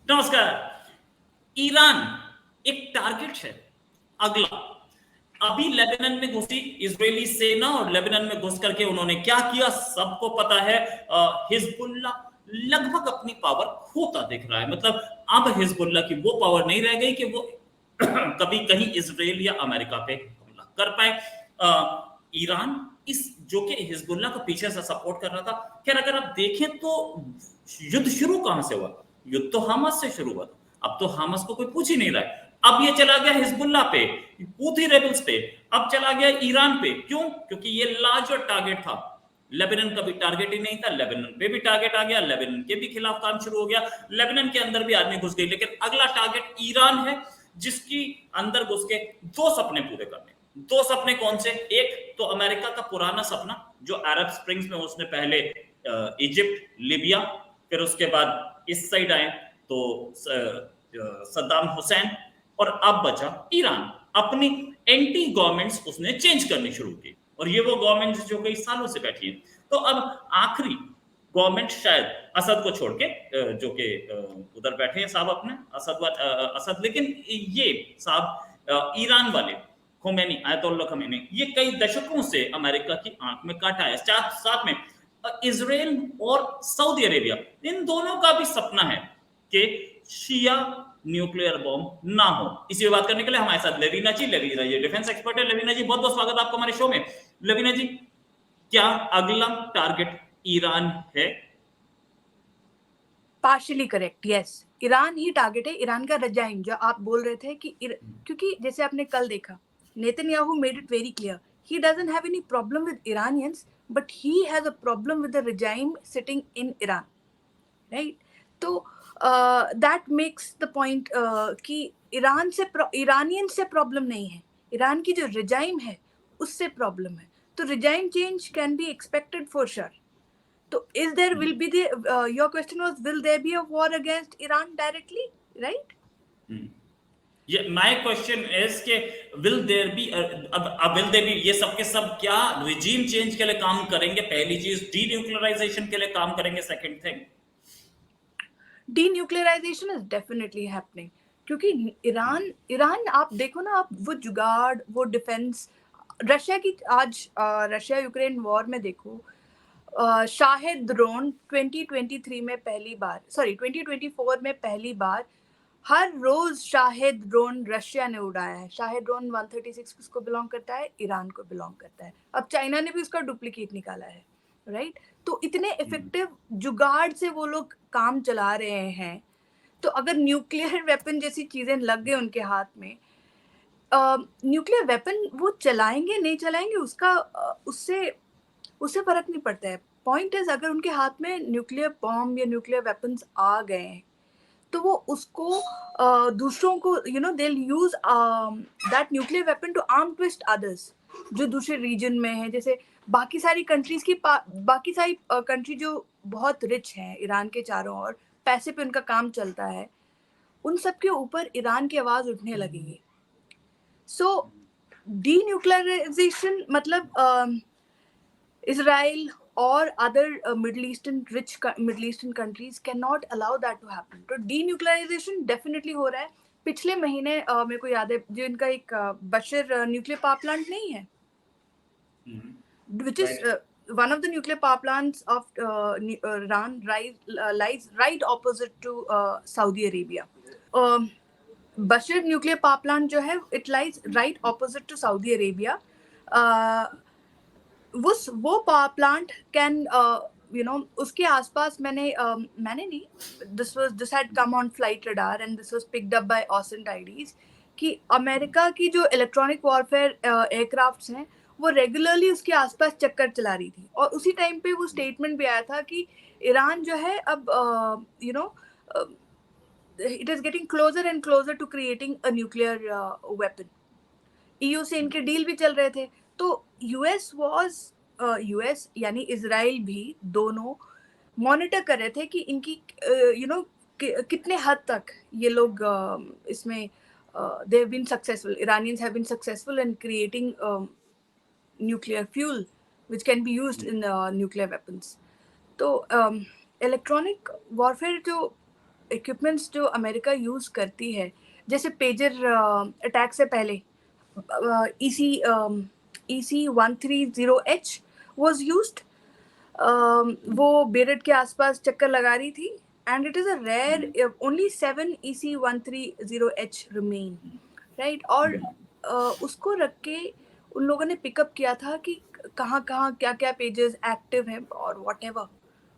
नमस्कार। ईरान एक टारगेट है अगला। अभी लेबनान में घुसी इजरायली सेना और लेबनान में घुस करके उन्होंने क्या किया सबको पता है। हिजबुल्ला लगभग अपनी पावर खोता दिख रहा है। मतलब अब हिजबुल्ला की वो पावर नहीं रह गई कि वो कभी कहीं इजराइल या अमेरिका पे हमला कर पाए। ईरान इस जो कि हिजबुल्ला को पीछे से सपोर्ट कर रहा था। खैर अगर आप देखें तो युद्ध शुरू कहां से हुआ? युद्ध तो हमास से शुरू हुआ था। अब तो हमास को कोई पूछ ही नहीं रहा है। अब ये चला गया हिजबुल्ला पे, हूथी रेबल्स पे, अब चला गया ईरान पे। क्यों? क्योंकि ये लार्जर टारगेट था। लेबनान का भी टारगेट ही नहीं था, लेबनान पे भी टारगेट आ गया, लेबनान के भी खिलाफ काम शुरू हो गया, लेबनान के अंदर भी आर्मी घुस गई। लेकिन अगला टारगेट ईरान है, जिसकी अंदर घुस के दो सपने पूरे करने। दो सपने कौन से? एक तो अमेरिका का पुराना सपना जो अरब स्प्रिंग्स में उसने पहले इजिप्ट, लिबिया, फिर उसके बाद इस साइड आए तो सद्दाम हुसैन, और अब बचा ईरान। अपनी एंटी गवर्नमेंट्स उसने चेंज करनी शुरू की, और ये वो गवर्नमेंट जो कई सालों से बैठी है। तो अब आखिरी गवर्नमेंट शायद असद को छोड़ के जो कि उधर बैठे हैं साहब अपने असद, लेकिन ये साहब ईरान वाले खोमेनी, आयतुल्लाह खोमेनी, ये कई दशकों से अमेरिका की आंख में काटा है। साथ में इजराइल और सऊदी अरेबिया, इन दोनों का भी सपना है कि शिया न्यूक्लियर बॉम्ब ना हो। इसी बात करने के लिए हमारे साथ लेविना जी, लेविना जी डिफेंस एक्सपर्ट है। लेविना जी बहुत बहुत स्वागत आपको हमारे शो में। लेविना जी, क्या अगला टारगेट ईरान है? Partially correct, yes. ईरान ही टारगेट है, ईरान का रजाइम जो आप बोल रहे थे कि क्योंकि जैसे आपने कल देखा, Netanyahu made it very clear he doesn't have any problem with Iranians, but he has a problem with the regime sitting in Iran, right? तो that makes the point कि ईरानियन से प्रॉब्लम नहीं है, ईरान की जो regime है उससे problem है। तो regime change can be expected for sure. So, your question was, will there be a war against Iran directly, right? Yeah, my question is कि will there be will there be ये सब के सब क्या regime change के लिए काम करेंगे? पहली चीज denuclearization के लिए काम करेंगे। Second thing, Denuclearization is definitely happening. क्योंकि ईरान आप देखो ना, आप वो जुगाड़, वो डिफेंस, रशिया की आज रशिया यूक्रेन वॉर में देखो, शाहिद ड्रोन 2023 में पहली बार, सॉरी 2024 में पहली बार हर रोज शाहिद ड्रोन रशिया ने उड़ाया है। शाहिद ड्रोन 136 किसको बिलोंग करता है? ईरान को बिलोंग करता है। अब चाइना ने भी उसका डुप्लीकेट निकाला है, राइट? तो इतने इफेक्टिव जुगाड़ से वो लोग काम चला रहे हैं। तो अगर न्यूक्लियर वेपन जैसी चीजें लग गए उनके हाथ में, न्यूक्लियर वेपन वो चलाएंगे नहीं चलाएंगे उसका उससे फर्क नहीं पड़ता है। पॉइंट इज, अगर उनके हाथ में न्यूक्लियर बॉम्ब या न्यूक्लियर वेपन्स आ गए हैं तो वो उसको दूसरों को दे use that nuclear weapon to arm twist others जो दूसरे रीजन में है। जैसे बाकी सारी कंट्रीज की बाकी सारी कंट्री जो बहुत रिच है ईरान के चारों ओर, पैसे पे उनका काम चलता है, उन सब के ऊपर ईरान की आवाज उठने लगेगी। सो डीन्यूक्लियराइजेशन मतलब Israel or other Middle Eastern countries cannot allow that to happen. तो denuclearization definitely हो रहा है। पिछले महीने मेरे को याद है जो इनका एक बशर न्यूक्लियर पावर प्लांट नहीं है, which is one of the nuclear power plants of Iran lies right opposite to Saudi Arabia. Bashar nuclear power plant जो है, it lies right opposite to Saudi Arabia. वो पावर प्लांट कैन उसके आसपास मैंने नहीं, this had come on flight radar and this was picked up by OSINT IDs कि America की जो इलेक्ट्रॉनिक वॉरफेयर एयरक्राफ्ट्स हैं वो रेगुलरली उसके आसपास चक्कर चला रही थी। और उसी टाइम पे वो स्टेटमेंट भी आया था कि ईरान जो है अब it is getting closer and closer to creating a nuclear weapon. EU से इनके डील भी चल रहे थे। तो यूएस यानी इजराइल भी दोनों मॉनिटर कर रहे थे कि इनकी कितने हद तक ये लोग इसमें they have been successful, Iranians have been successful in creating nuclear fuel which can be used in nuclear weapons. तो इलेक्ट्रॉनिक वॉरफेयर जो इक्विपमेंट्स जो अमेरिका यूज करती है, जैसे पेजर अटैक से पहले EC-130H was used. वो बेरट के आसपास चक्कर लगा रही थी, and it is a rare, only 7 EC-130H remain, right? और उसको रख के उन लोगों ने पिकअप किया था कि कहाँ कहाँ क्या क्या पेजेस एक्टिव हैं और whatever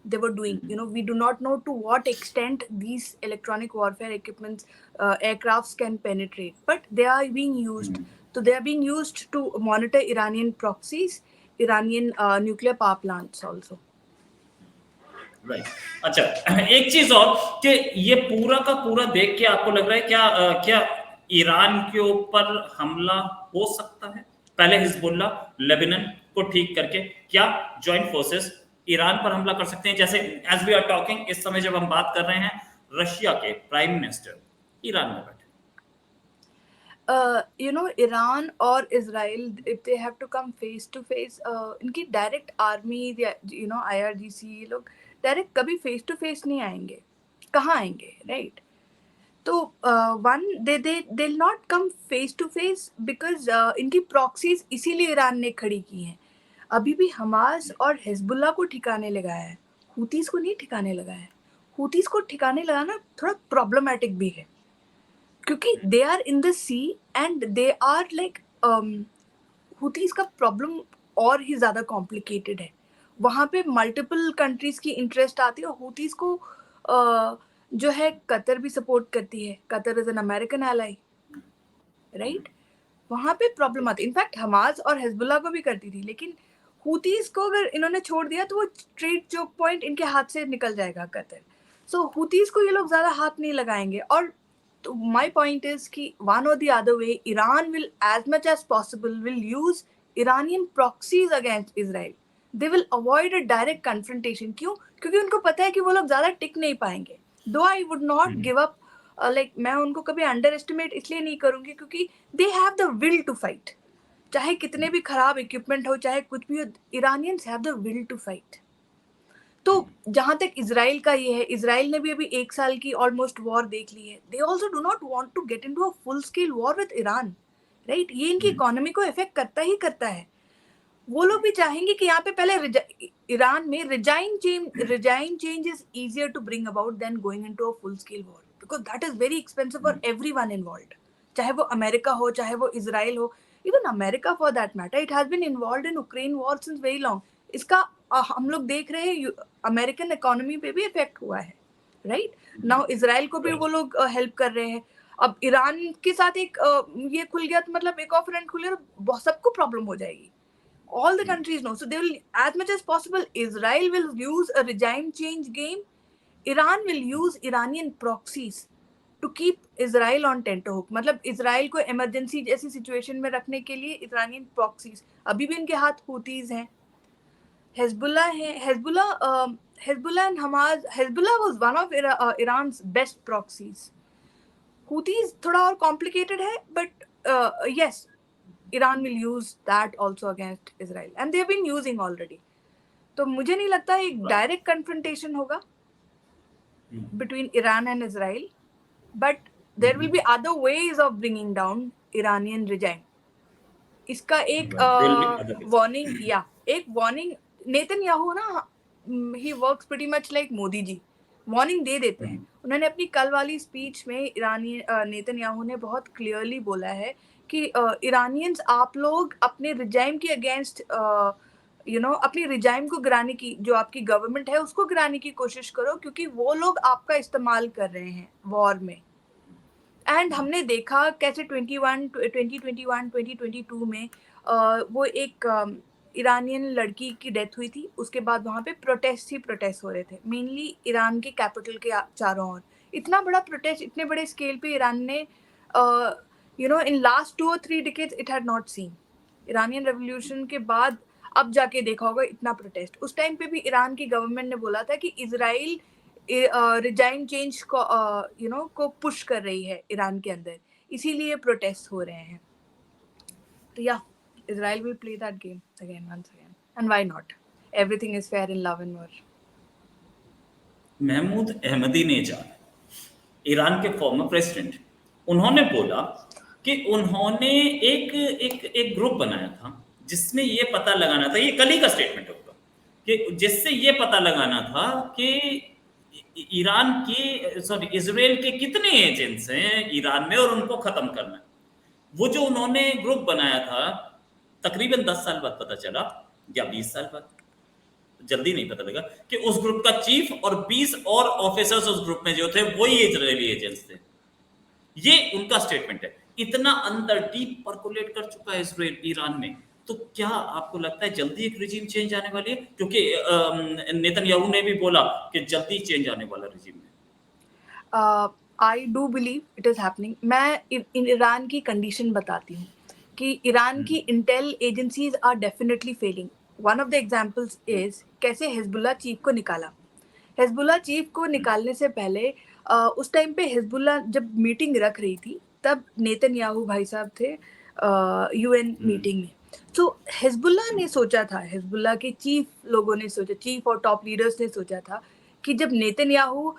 they were doing. You know, we do not know to what extent these electronic warfare equipments, aircrafts can penetrate, but they are being used. So they are being used to monitor Iranian proxies, Iranian nuclear power plants also. Right अच्छा, एक चीज और कि ये पूरा का पूरा देख के आपको लग रहा है क्या ईरान के ऊपर हमला हो सकता है? पहले हिजबुल्ला लेबनान को ठीक करके क्या जॉइंट फोर्सेस ईरान पर हमला कर सकते हैं? जैसे एज वी आर टॉकिंग, इस समय जब हम बात कर रहे हैं, रशिया के प्राइम मिनिस्टर ईरान में बैठे। You know, Iran और Israel, if they have to come face to face, इनकी direct army, you know, IRGC, ये लोग डायरेक्ट कभी फेस टू फेस नहीं आएंगे, कहाँ आएंगे, राइट? तो one they not come face to face because इनकी प्रॉक्सीज इसीलिए ईरान ने खड़ी की हैं। अभी भी हमास और हिजबुल्ला को ठिकाने लगाया है, हुतीस को नहीं ठिकाने लगाया है। हुतीस को ठिकाने लगाना थोड़ा प्रॉब्लमेटिक भी है, क्योंकि they are in the sea and they are like, Houthis का प्रॉब्लम और ही ज़्यादा कॉम्प्लिकेटेड है। वहाँ पे मल्टीपल कंट्रीज की इंटरेस्ट आती है, और हुतीस को जो है कतर भी सपोर्ट करती है। Qatar is an American ally, right? वहाँ पे प्रॉब्लम आती है। इनफैक्ट हमास और हिजबुल्ला को भी करती थी, लेकिन हुतीस को अगर इन्होंने छोड़ दिया तो वो ट्रेड चोक पॉइंट इनके हाथ से निकल जाएगा कतर। सो हुतीस को ये लोग ज़्यादा हाथ नहीं लगाएंगे। और तो my point is कि one or the other way, Iran will, as much as possible, will use Iranian proxies against Israel. They will avoid a direct confrontation. क्यों? क्योंकि उनको पता है कि वो लोग ज़्यादा टिक नहीं पाएंगे। Though I would not give up, like मैं उनको कभी underestimate इसलिए नहीं करूँगी क्योंकि they have the will to fight. चाहे कितने भी खराब इक्विपमेंट हो, चाहे कुछ भी हो, Iranians have the will to fight. तो जहां तक इजराइल का ये है, इजराइल ने भी अभी 1 साल की ऑलमोस्ट वॉर देख ली है। They also do not want to get into a full scale war with Iran, right? ये इनकी इकोनॉमी को इफेक्ट करता ही करता है। वो लोग भी चाहेंगे कि यहाँ पे पहले ईरान में regime change is easier to bring about than going into a full scale war, because that is very expensive for everyone involved, चाहे वो अमेरिका हो, चाहे वो इजराइल हो, even America for that matter. It has been involved in Ukraine war since very long. इसका हम लोग देख रहे हैं अमेरिकन इकोनॉमी पे भी इफेक्ट हुआ है, राइट? नाउ इजराइल को भी वो लोग हेल्प कर रहे हैं। अब ईरान के साथ एक ये खुल गया तो मतलब एक और फ्रंट खुल गया तो सबको प्रॉब्लम हो जाएगी। All the countries know. So they will, as much as possible, Israel will use a regime change game. Iran will use Iranian proxies to keep Israel on tenterhook. मतलब इजराइल को emergency जैसी situation में रखने के लिए Iranian proxies, अभी भी इनके हाथ हुतीज हैं, हिजबुल्ला है, Hezbollah and Hamas. Hezbollah was one of Iran's best proxies. Houthis थोड़ा और complicated है, but yes, Iran will use that also against Israel, and they have been using already. तो मुझे नहीं लगता एक direct confrontation होगा between Iran and Israel, but there will be other ways of bringing down Iranian regime. इसका एक warning, या एक warning, नेतन्याहू ना, he works pretty much like Modi ji, warning दे देते हैं। उन्होंने अपनी कल वाली स्पीच में ईरानी नेतन्याहू ने बहुत क्लियरली बोला है कि ईरानियंस, आप लोग अपने रिजाइम के अगेंस्ट अपनी रिजाइम को गिराने की, जो आपकी गवर्नमेंट है उसको गिराने की कोशिश करो, क्योंकि वो लोग आपका इस्तेमाल कर रहे हैं वॉर में। एंड हमने देखा कैसे 2022 में वो एक ईरानियन लड़की की डेथ हुई थी। उसके बाद वहाँ पे प्रोटेस्ट हो रहे थे, मेनली ईरान के कैपिटल के चारों ओर। इतना बड़ा प्रोटेस्ट इतने बड़े स्केल पे ईरान ने in last 2 or 3 decades it had not seen. Iranian revolution के बाद अब जाके देखा होगा इतना प्रोटेस्ट। उस टाइम पे भी ईरान की गवर्नमेंट ने बोला था कि इजराइल रिजाइम चेंज को को पुश कर रही है ईरान के अंदर, इसीलिए प्रोटेस्ट हो रहे हैं। तो या Israel will play that game once again, and why not? Everything is fair in love and war. Mahmoud Ahmadinejad Iran के फॉर्मर प्रेसिडेंट, उन्होंने बोला कि उन्होंने एक ग्रुप बनाया था जिसमें ये पता लगाना था, ये कल ही का स्टेटमेंट होगा, कि जिससे ये पता लगाना था कि ईरान की सॉरी इजराइल के कितने एजेंट्स हैं ईरान में और उनको खत्म करना है। वो जो उन्होंने ग्रुप बनाया था, तकरीबन 10 साल बाद पता चला या 20 साल बाद, जल्दी नहीं पता लगा, कि उस ग्रुप का चीफ और 20 और ऑफिसर्स उस ग्रुप में जो थे वही इजरायली एजेंट्स थे। ये उनका स्टेटमेंट है। इतना अंदर डीप परकोलेट कर चुका है इसराइल ईरान में। तो क्या आपको लगता है जल्दी एक रिजीम चेंज आने वाली है? क्योंकि नेतन्याहू ने भी बोला कि जल्दी चेंज आने वाला रिजीम में। I do believe it is happening. मैं ईरान की कंडीशन बताती हूँ कि ईरान की intel agencies are definitely failing. One of the examples is कैसे हिजबुल्ला चीफ को निकाला। हिजबुल्ला चीफ को निकालने से पहले उस टाइम पे हिजबुल्ला जब मीटिंग रख रही थी तब नेतन्याहू भाई साहब थे यूएन मीटिंग में। तो हिजबुल्ला ने सोचा था, हिजबुल्ला के चीफ लोगों ने सोचा, चीफ और टॉप लीडर्स ने सोचा था कि जब नेतन्याहू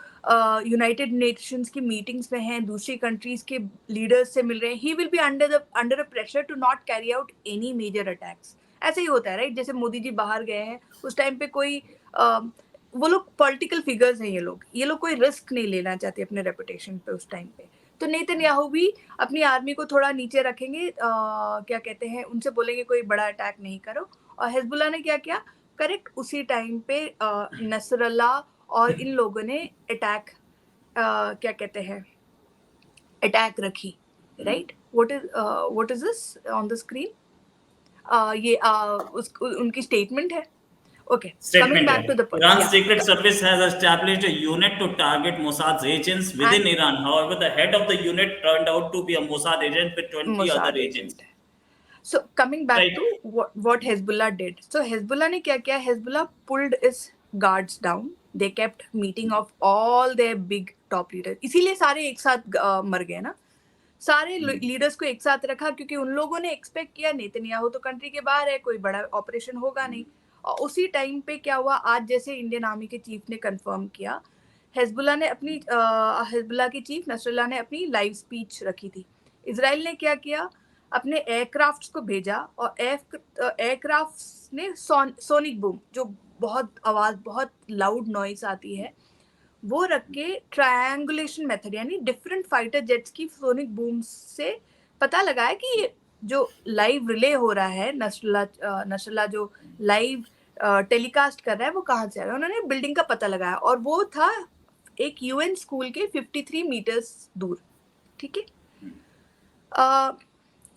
यूनाइटेड नेशंस की मीटिंग्स में हैं, दूसरी कंट्रीज के लीडर्स से मिल रहे हैं, he will be under a pressure to not carry out any major attacks. ऐसे ही होता है राइट। जैसे मोदी जी बाहर गए हैं उस टाइम पे कोई वो लोग पॉलिटिकल फिगर्स हैं, ये लोग कोई रिस्क नहीं लेना चाहते अपने रेपुटेशन पे उस टाइम पे। तो नेतन्याहू भी अपनी आर्मी को थोड़ा नीचे रखेंगे, क्या कहते हैं, उनसे बोलेंगे कोई बड़ा अटैक नहीं करो। और हिजबुल्ला ने क्या किया, करेक्ट उसी टाइम पे नसरल्लाह और इन लोगों ने अटैक क्या कहते हैं अटैक रखी right. What is this on the screen? ये उनकी स्टेटमेंट है। Okay, coming back to the point. Iran's secret service has established a unit to target Mossad's agents within Iran. However, the head of the unit turned out to be a Mossad agent with 20 other agents. So coming back to what Hezbollah did. So Hezbollah ने क्या किया? Hezbollah pulled its guards down. They kept meeting of all their big top leaders. इसीलिए सारे एक साथ मर गए ना। सारे लीडर्स को एक साथ रखा क्योंकि उन लोगों ने एक्सपेक्ट किया नेतन्याहू तो कंट्री के बाहर है, कोई बड़ा ऑपरेशन होगा नहीं। और उसी टाइम पे क्या हुआ, आज जैसे इंडियन आर्मी के चीफ ने कंफर्म किया, हिजबुल्लाह की चीफ नसरल्लाह ने अपनी लाइव स्पीच रखी थी। इजराइल ने क्या किया, अपने एयरक्राफ्ट्स को भेजा और एयरक्राफ्ट्स ने सोनिक बूम, जो बहुत आवाज, बहुत लाउड नॉइस आती है, वो रख के ट्रायंगुलेशन मेथड यानी डिफरेंट फाइटर जेट्स की सोनिक बूम से पता लगाया कि ये जो लाइव रिले हो रहा है, नसरल्लाह जो लाइव टेलीकास्ट कर रहा है वो कहाँ से आ रहा है। उन्होंने बिल्डिंग का पता लगाया और वो था एक यूएन स्कूल के 53 मीटर्स दूर। ठीक है।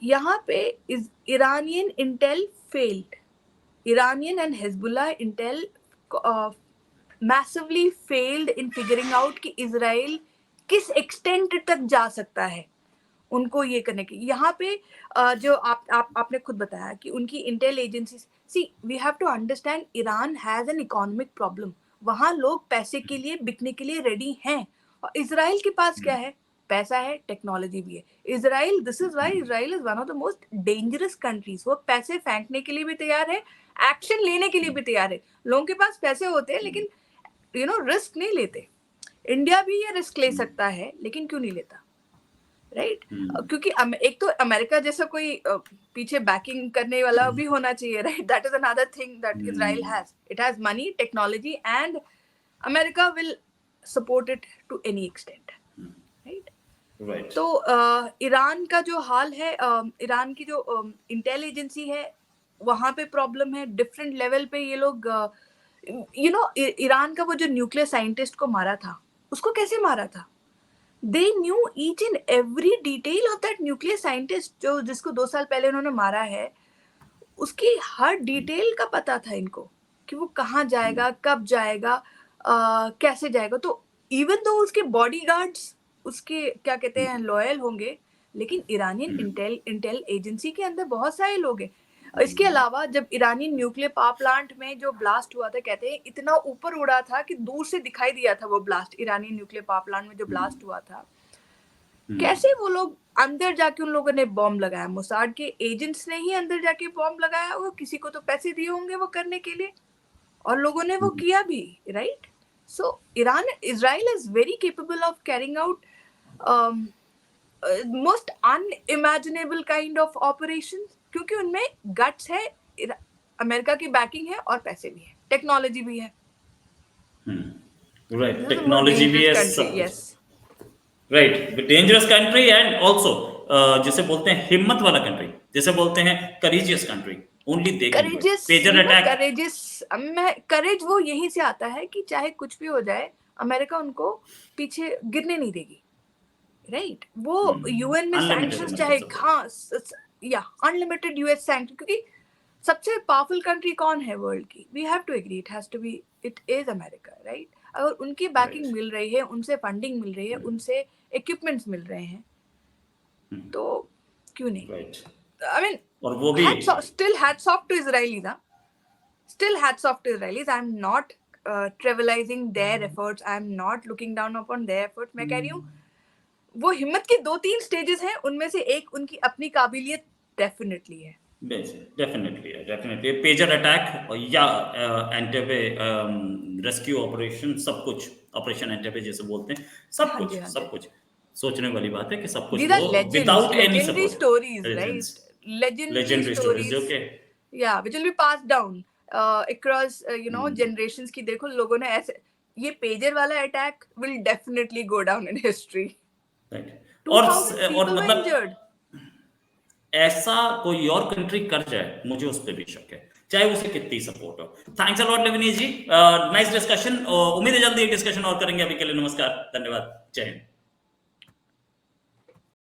यहाँ पे Iranian Intel failed, Iranian and Hezbollah Intel massively failed in figuring out कि इजराइल किस एक्सटेंट तक जा सकता है उनको ये करने की। यहाँ पे जो आपने खुद बताया कि उनकी intel agencies, see we have to understand Iran has an economic problem. वहाँ लोग पैसे के लिए बिकने के लिए रेडी हैं और इजराइल के पास क्या है, पैसा है, टेक्नोलॉजी भी है। Israel, this is why Israel is one of the most dangerous countries. वो पैसे फेंकने के लिए भी तैयार है, एक्शन लेने के लिए भी तैयार है। लोगों के पास पैसे होते हैं लेकिन रिस्क नहीं लेते। इंडिया भी ये रिस्क ले सकता है लेकिन क्यों नहीं लेता, राइट? क्योंकि एक तो अमेरिका जैसा कोई पीछे बैकिंग करने वाला भी होना चाहिए, right? That is another thing that Israel has. It has money, technology and America will support it to any extent, right? तो ईरान का जो हाल है, ईरान की जो इंटेल एजेंसी है वहां पे प्रॉब्लम है डिफरेंट लेवल पे। ये लोग ईरान का वो जो न्यूक्लियर साइंटिस्ट को मारा था, उसको कैसे मारा था? They knew each and every detail of that nuclear scientist, जो जिसको 2 साल पहले उन्होंने मारा है, उसकी हर डिटेल का पता था इनको कि वो कहाँ जाएगा, कब जाएगा, कैसे जाएगा। तो इवन दो उसके बॉडीगार्ड्स उसके क्या कहते हैं लॉयल होंगे, लेकिन ईरानियन इंटेल एजेंसी के अंदर बहुत सारे लोग हैं। इसके अलावा जब ईरानी न्यूक्लियर पावर प्लांट में जो ब्लास्ट हुआ था, कहते हैं इतना ऊपर उड़ा था कि दूर से दिखाई दिया था वो ब्लास्ट। ईरानी न्यूक्लियर पावर प्लांट में जो ब्लास्ट हुआ था, कैसे वो लोग अंदर जाके, उन लोगों ने बॉम्ब लगाया, मोसाद के एजेंट्स ने ही अंदर जाके बॉम्ब लगाया। वो किसी को तो पैसे दिए होंगे वो करने के लिए, और लोगों ने वो किया भी, right? So Israel is very capable of carrying out most unimaginable kind of operation, क्योंकि उनमें गट्स है, अमेरिका की बैकिंग है और पैसे भी है, टेक्नोलॉजी भी है। राइट, टेक्नोलॉजी भी है, सब yes, right, dangerous country and also जिसे बोलते हैं हिम्मत वाला कंट्री, जिसे बोलते हैं courageous country, only they can do it. Courageous, pager attack, courage वो यहीं से आता है कि चाहे कुछ भी हो जाए, अमेरिका उनको पीछे गिरने नहीं देगी, राइट? वो यूएन में सैंक्शंस चाहे, हाँ, या अनलिमिटेड यूएस सैंक्शन, क्योंकि सबसे पावरफुल कंट्री कौन है वर्ल्ड की? We have to agree, it has to be, it is America, right? अगर उनकी बैकिंग मिल रही है, उनसे फंडिंग मिल रही है, उनसे इक्विपमेंट्स मिल रहे हैं, तो क्यों नहीं? राइट, आई मीन, और वो भी still hats off to Israelis, huh? Still hats off to Israelis. I'm not trivializing their efforts. I'm not looking down upon their efforts. मैं कह रही हूँ वो हिम्मत के 2-3 स्टेजेस हैं, उनमें से एक उनकी अपनी काबिलियत डेफिनेटली है। डेफिनेटली पेजर अटैक या एंटेबे रेस्क्यू ऑपरेशन, सब कुछ, ऑपरेशन एंटेबे जैसे बोलते हैं, सब कुछ, सब कुछ सोचने वाली बात है कि सब कुछ without any support, stories, right? Legendary stories, okay, yeah, which will be passed down across generations की। देखो लोगों ने ऐसे, ये पेजर वाला attack will definitely go down in history, right? 2000 people were मतलब injured। ऐसा कोई और कंट्री कर जाए, मुझे उस पर भी शक है, चाहे उसे कितनी सपोर्ट हो। Thanks a lot Lavneesh ji, nice discussion, उम्मीद है जल्दी डिस्कशन और करेंगे। अभी के लिए नमस्कार, धन्यवाद, जय हिंद।